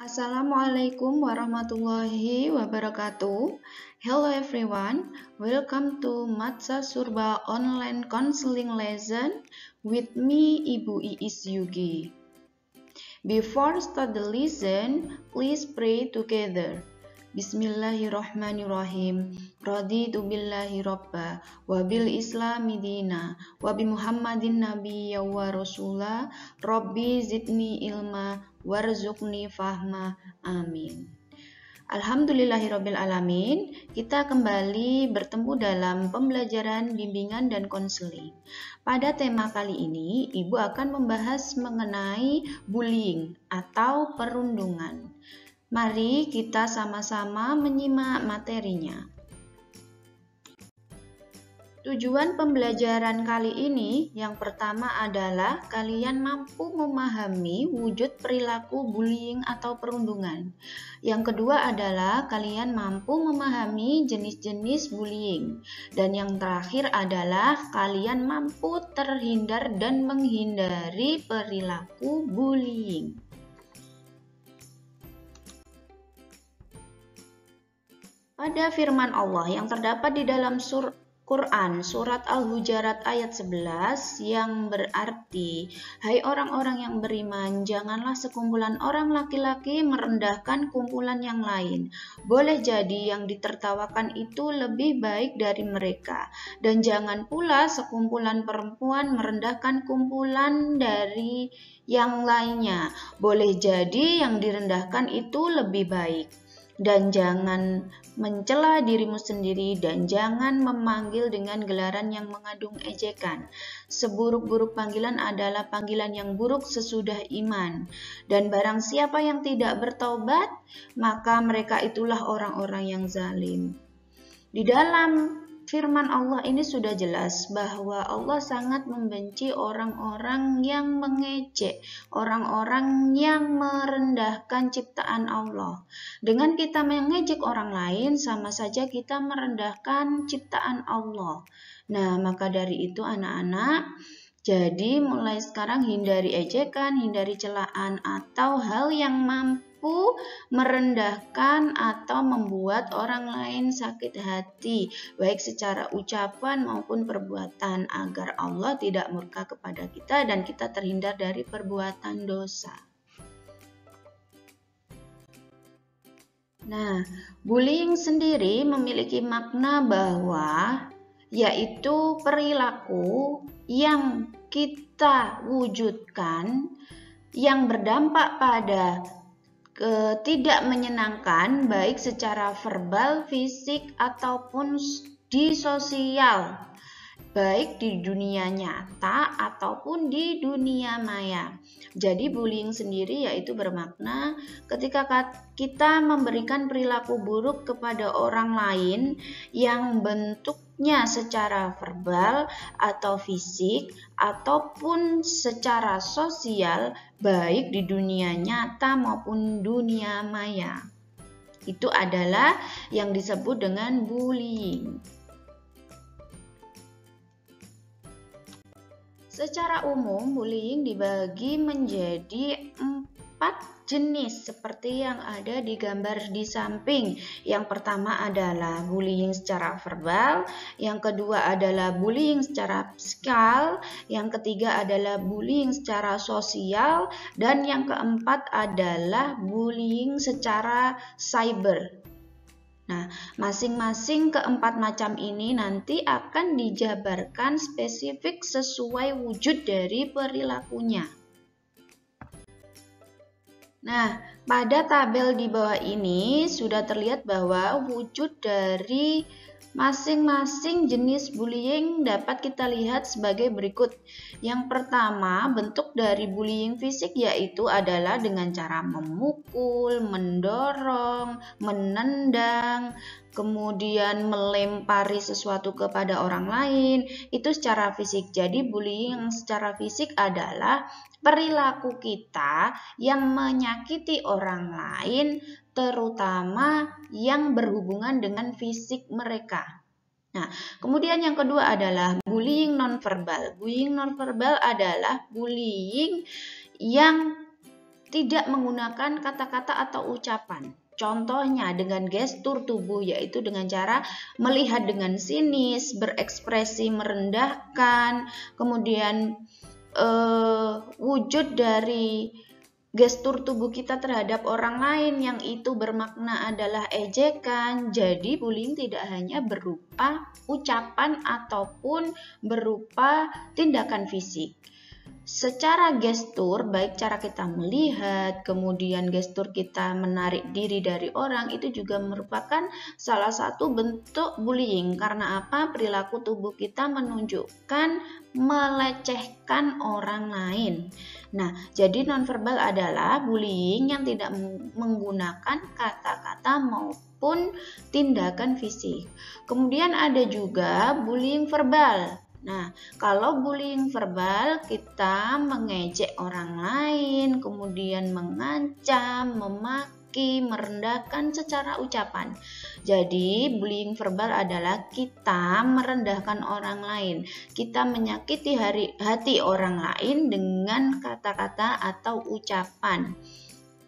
Assalamualaikum warahmatullahi wabarakatuh. Hello everyone, welcome to Matsa Surba online counseling lesson with me Ibu Iis Yugi. Before start the lesson, please pray together. Bismillahirrahmanirrahim. Raditu billahi robba wa bil islami dina wa bi muhammadin nabiyya wa rasula rabbi zidni ilma warzuqni fahma amin. Alhamdulillahirabbil alamin. Kita kembali bertemu dalam pembelajaran bimbingan dan konseling. Pada tema kali ini, Ibu akan membahas mengenai bullying atau perundungan. Mari kita sama-sama menyimak materinya. Tujuan pembelajaran kali ini yang pertama adalah kalian mampu memahami wujud perilaku bullying atau perundungan. Yang kedua adalah kalian mampu memahami jenis-jenis bullying. Dan yang terakhir adalah kalian mampu terhindar dan menghindari perilaku bullying. Pada firman Allah yang terdapat di dalam Quran surat Al-Hujurat ayat 11 yang berarti, hai orang-orang yang beriman, janganlah sekumpulan orang laki-laki merendahkan kumpulan yang lain. Boleh jadi yang ditertawakan itu lebih baik dari mereka. Dan jangan pula sekumpulan perempuan merendahkan kumpulan dari yang lainnya. Boleh jadi yang direndahkan itu lebih baik. Dan jangan mencela dirimu sendiri dan jangan memanggil dengan gelaran yang mengandung ejekan. Seburuk-buruk panggilan adalah panggilan yang buruk sesudah iman. Dan barang siapa yang tidak bertaubat, maka mereka itulah orang-orang yang zalim. Di dalam firman Allah ini sudah jelas bahwa Allah sangat membenci orang-orang yang mengejek, orang-orang yang merendahkan ciptaan Allah. Dengan kita mengejek orang lain, sama saja kita merendahkan ciptaan Allah. Nah, maka dari itu anak-anak, jadi mulai sekarang hindari ejekan, hindari celaan atau hal yang mampu merendahkan atau membuat orang lain sakit hati, baik secara ucapan maupun perbuatan, agar Allah tidak murka kepada kita dan kita terhindar dari perbuatan dosa. Nah, bullying sendiri memiliki makna bahwa yaitu perilaku yang kita wujudkan yang berdampak pada tidak menyenangkan baik secara verbal, fisik, ataupun di sosial, baik di dunia nyata ataupun di dunia maya. Jadi bullying sendiri yaitu bermakna ketika kita memberikan perilaku buruk kepada orang lain yang bentuknya secara verbal atau fisik ataupun secara sosial, baik di dunia nyata maupun dunia maya. Itu adalah yang disebut dengan bullying. Secara umum, bullying dibagi menjadi 4 jenis seperti yang ada di gambar di samping. Yang pertama adalah bullying secara verbal, yang kedua adalah bullying secara psikal, yang ketiga adalah bullying secara sosial, dan yang keempat adalah bullying secara cyber. Nah, masing-masing keempat macam ini nanti akan dijabarkan spesifik sesuai wujud dari perilakunya. Nah, pada tabel di bawah ini sudah terlihat bahwa wujud dari masing-masing jenis bullying dapat kita lihat sebagai berikut. Yang pertama, bentuk dari bullying fisik yaitu adalah dengan cara memukul, mendorong, menendang, kemudian melempari sesuatu kepada orang lain, itu secara fisik. Jadi bullying secara fisik adalah perilaku kita yang menyakiti orang lain, terutama yang berhubungan dengan fisik mereka. Nah, kemudian yang kedua adalah bullying nonverbal. Bullying nonverbal adalah bullying yang tidak menggunakan kata-kata atau ucapan. Contohnya dengan gestur tubuh, yaitu dengan cara melihat dengan sinis, berekspresi merendahkan, kemudian wujud dari gestur tubuh kita terhadap orang lain yang itu bermakna adalah ejekan. Jadi bullying tidak hanya berupa ucapan ataupun berupa tindakan fisik. Secara gestur, baik cara kita melihat, kemudian gestur kita menarik diri dari orang, itu juga merupakan salah satu bentuk bullying. Karena apa? Perilaku tubuh kita menunjukkan melecehkan orang lain. Nah, jadi nonverbal adalah bullying yang tidak menggunakan kata-kata maupun tindakan fisik. Kemudian ada juga bullying verbal. Nah, kalau bullying verbal kita mengejek orang lain, kemudian mengancam, memaki, merendahkan secara ucapan. Jadi, bullying verbal adalah kita merendahkan orang lain. Kita menyakiti hati orang lain dengan kata-kata atau ucapan.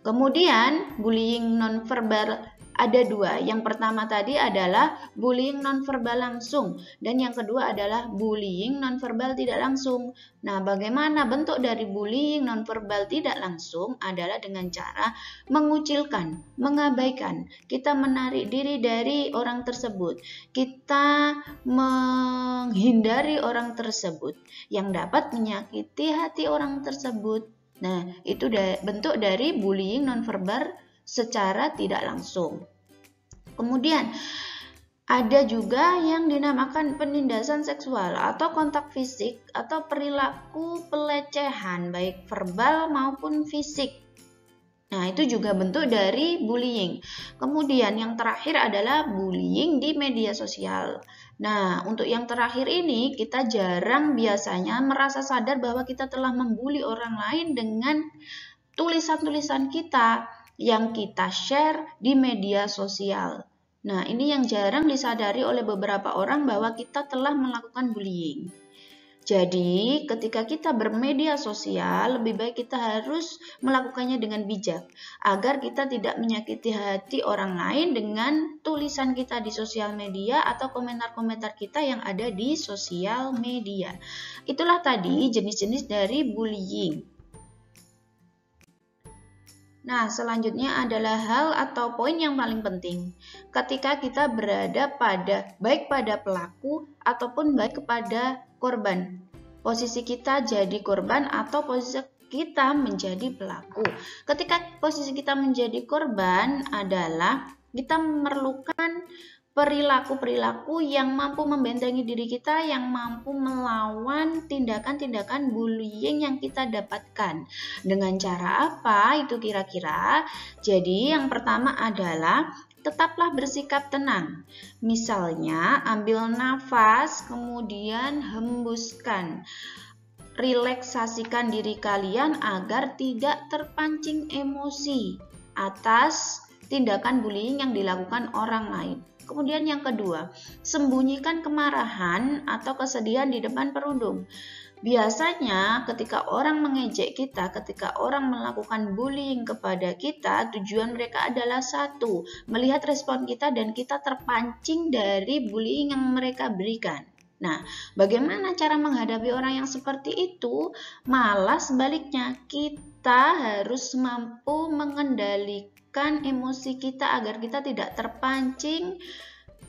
Kemudian, bullying nonverbal ada dua. Yang pertama tadi adalah bullying nonverbal langsung, dan yang kedua adalah bullying nonverbal tidak langsung. Nah, bagaimana bentuk dari bullying nonverbal tidak langsung? Adalah dengan cara mengucilkan, mengabaikan. Kita menarik diri dari orang tersebut. Kita menghindari orang tersebut yang dapat menyakiti hati orang tersebut. Nah, itu bentuk dari bullying nonverbal secara tidak langsung. Kemudian ada juga yang dinamakan penindasan seksual atau kontak fisik atau perilaku pelecehan baik verbal maupun fisik. Nah, itu juga bentuk dari bullying. Kemudian yang terakhir adalah bullying di media sosial. Nah, untuk yang terakhir ini kita jarang biasanya merasa sadar bahwa kita telah membuli orang lain dengan tulisan-tulisan kita yang kita share di media sosial. Nah, ini yang jarang disadari oleh beberapa orang bahwa kita telah melakukan bullying. Jadi, ketika kita bermedia sosial, lebih baik kita harus melakukannya dengan bijak, agar kita tidak menyakiti hati orang lain dengan tulisan kita di sosial media atau komentar-komentar kita yang ada di sosial media. Itulah tadi jenis-jenis dari bullying. Nah, selanjutnya adalah hal atau poin yang paling penting. Ketika kita berada baik pada pelaku ataupun baik kepada korban. Posisi kita jadi korban atau posisi kita menjadi pelaku. Ketika posisi kita menjadi korban adalah kita memerlukan perilaku-perilaku yang mampu membentengi diri kita, yang mampu melawan tindakan-tindakan bullying yang kita dapatkan. Dengan cara apa itu kira-kira? Jadi yang pertama adalah tetaplah bersikap tenang. Misalnya ambil nafas, kemudian hembuskan. Relaksasikan diri kalian agar tidak terpancing emosi atas tindakan bullying yang dilakukan orang lain. Kemudian yang kedua, sembunyikan kemarahan atau kesedihan di depan perundung. Biasanya ketika orang mengejek kita, ketika orang melakukan bullying kepada kita, tujuan mereka adalah satu, melihat respon kita dan kita terpancing dari bullying yang mereka berikan. Nah, bagaimana cara menghadapi orang yang seperti itu? Malah sebaliknya, kita harus mampu mengendalikan emosi kita agar kita tidak terpancing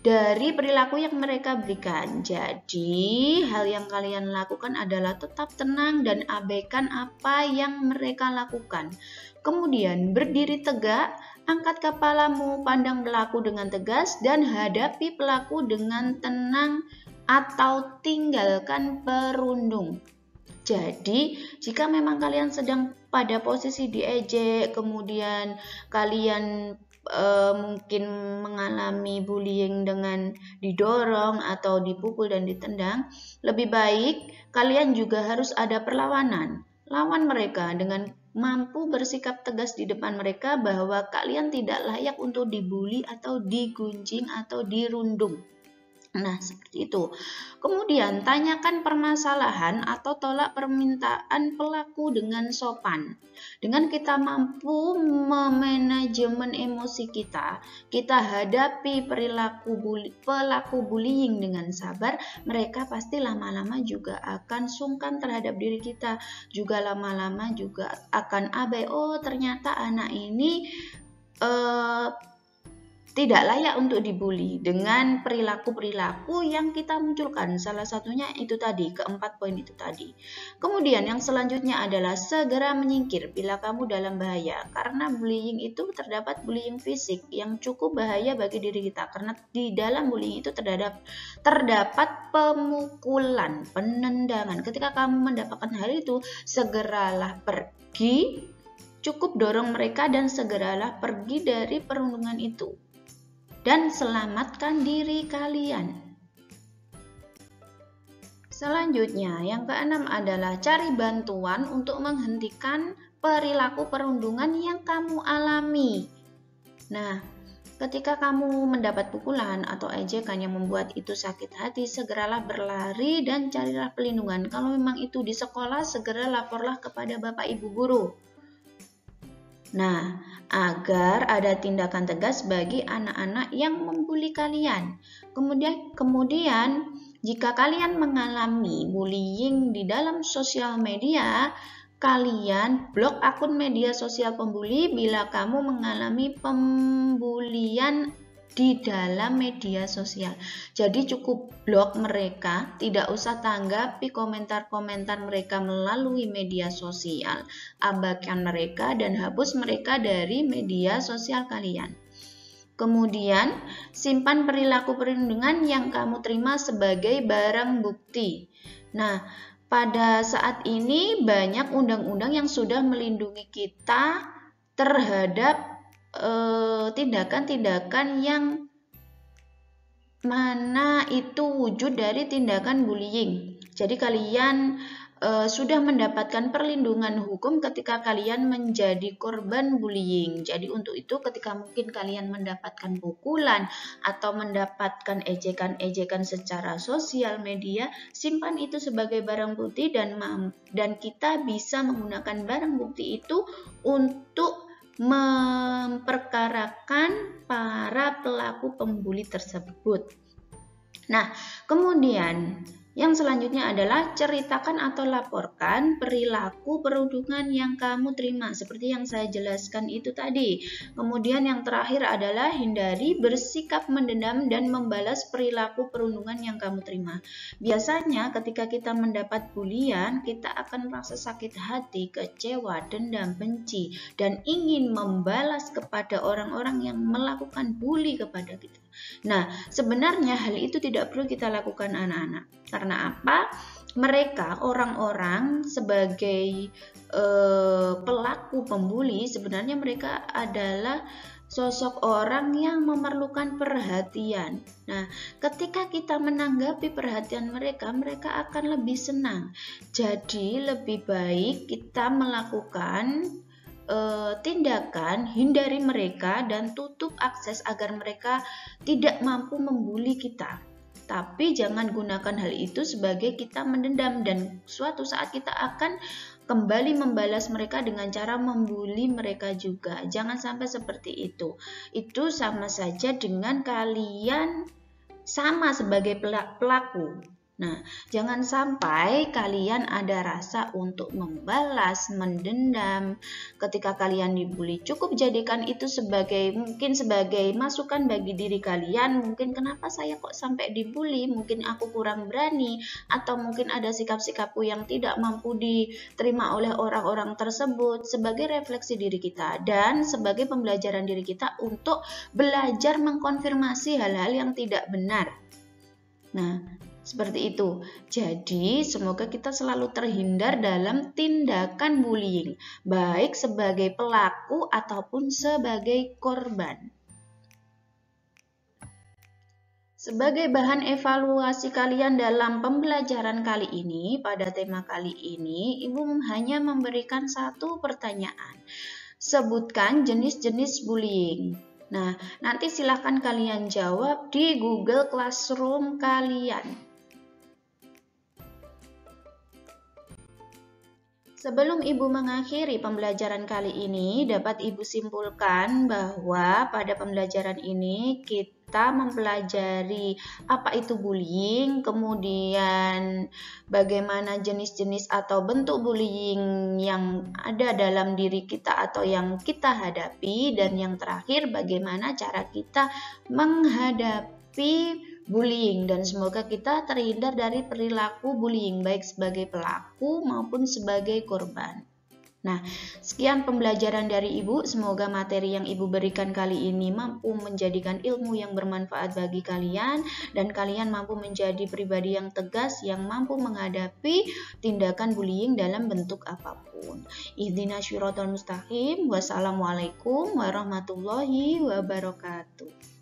dari perilaku yang mereka berikan. Jadi, hal yang kalian lakukan adalah tetap tenang dan abaikan apa yang mereka lakukan. Kemudian, berdiri tegak, angkat kepalamu, pandang pelaku dengan tegas, dan hadapi pelaku dengan tenang atau tinggalkan perundung. Jadi, jika memang kalian sedang pada posisi diejek, kemudian kalian mungkin mengalami bullying dengan didorong atau dipukul dan ditendang, lebih baik kalian juga harus ada perlawanan. Lawan mereka dengan mampu bersikap tegas di depan mereka bahwa kalian tidak layak untuk dibully atau digunjing atau dirundung. Nah, seperti itu. Kemudian, tanyakan permasalahan atau tolak permintaan pelaku dengan sopan. Dengan kita mampu memanajemen emosi kita hadapi pelaku bullying dengan sabar, mereka pasti lama-lama juga akan sungkan terhadap diri kita, juga lama-lama juga akan abai. Oh, ternyata anak ini tidak layak untuk dibully dengan perilaku-perilaku yang kita munculkan. Salah satunya itu tadi, keempat poin itu tadi. Kemudian yang selanjutnya adalah segera menyingkir bila kamu dalam bahaya. Karena bullying itu terdapat bullying fisik yang cukup bahaya bagi diri kita. Karena di dalam bullying itu terdapat pemukulan, penendangan. Ketika kamu mendapatkan hal itu, segeralah pergi, cukup dorong mereka dan segeralah pergi dari perundungan itu. Dan selamatkan diri kalian. Selanjutnya, yang keenam adalah cari bantuan untuk menghentikan perilaku perundungan yang kamu alami. Nah, ketika kamu mendapat pukulan atau ejekan yang membuat itu sakit hati, segeralah berlari dan carilah perlindungan. Kalau memang itu di sekolah, segera laporlah kepada Bapak Ibu guru. Nah, agar ada tindakan tegas bagi anak-anak yang membuli kalian. Kemudian, jika kalian mengalami bullying di dalam sosial media, kalian blok akun media sosial pembuli bila kamu mengalami pembulian di dalam media sosial. Jadi cukup blok mereka, tidak usah tanggapi komentar-komentar mereka melalui media sosial. Abaikan mereka dan hapus mereka dari media sosial kalian. Kemudian, simpan perilaku perlindungan yang kamu terima sebagai barang bukti. Nah, pada saat ini banyak undang-undang yang sudah melindungi kita terhadap tindakan-tindakan yang mana itu wujud dari tindakan bullying. Jadi kalian sudah mendapatkan perlindungan hukum ketika kalian menjadi korban bullying. Jadi untuk itu ketika mungkin kalian mendapatkan pukulan atau mendapatkan ejekan-ejekan secara sosial media, simpan itu sebagai barang bukti dan kita bisa menggunakan barang bukti itu untuk memperkarakan para pelaku pembuli tersebut. Nah, kemudian yang selanjutnya adalah ceritakan atau laporkan perilaku perundungan yang kamu terima, seperti yang saya jelaskan itu tadi. Kemudian yang terakhir adalah hindari bersikap mendendam dan membalas perilaku perundungan yang kamu terima. Biasanya ketika kita mendapat bulian, kita akan merasa sakit hati, kecewa, dendam, benci, dan ingin membalas kepada orang-orang yang melakukan bully kepada kita. Nah, sebenarnya hal itu tidak perlu kita lakukan anak-anak. Karena apa? Mereka, orang-orang sebagai pelaku pembuli, sebenarnya mereka adalah sosok orang yang memerlukan perhatian. Nah, ketika kita menanggapi perhatian mereka, mereka akan lebih senang. Jadi, lebih baik kita melakukan tindakan, hindari mereka dan tutup akses agar mereka tidak mampu membuli kita. Tapi jangan gunakan hal itu sebagai kita mendendam dan suatu saat kita akan kembali membalas mereka dengan cara membuli mereka juga. Jangan sampai seperti itu. Itu sama saja dengan kalian sama sebagai pelaku. Nah, jangan sampai kalian ada rasa untuk membalas, mendendam ketika kalian dibully. Cukup jadikan itu sebagai masukan bagi diri kalian. Mungkin kenapa saya kok sampai dibully? Mungkin aku kurang berani atau mungkin ada sikap-sikapku yang tidak mampu diterima oleh orang-orang tersebut, sebagai refleksi diri kita dan sebagai pembelajaran diri kita untuk belajar mengkonfirmasi hal-hal yang tidak benar. Nah, seperti itu. Jadi, semoga kita selalu terhindar dalam tindakan bullying, baik sebagai pelaku ataupun sebagai korban. Sebagai bahan evaluasi kalian dalam pembelajaran kali ini, pada tema kali ini, Ibu hanya memberikan satu pertanyaan. Sebutkan jenis-jenis bullying. Nah, nanti silahkan kalian jawab di Google Classroom kalian. Sebelum Ibu mengakhiri pembelajaran kali ini, dapat Ibu simpulkan bahwa pada pembelajaran ini kita mempelajari apa itu bullying, kemudian bagaimana jenis-jenis atau bentuk bullying yang ada dalam diri kita atau yang kita hadapi, dan yang terakhir bagaimana cara kita menghadapi bullying, dan semoga kita terhindar dari perilaku bullying baik sebagai pelaku maupun sebagai korban. Nah, sekian pembelajaran dari Ibu. Semoga materi yang Ibu berikan kali ini mampu menjadikan ilmu yang bermanfaat bagi kalian, dan kalian mampu menjadi pribadi yang tegas yang mampu menghadapi tindakan bullying dalam bentuk apapun. Ihdinas syiratal mustaqim. Wassalamualaikum warahmatullahi wabarakatuh.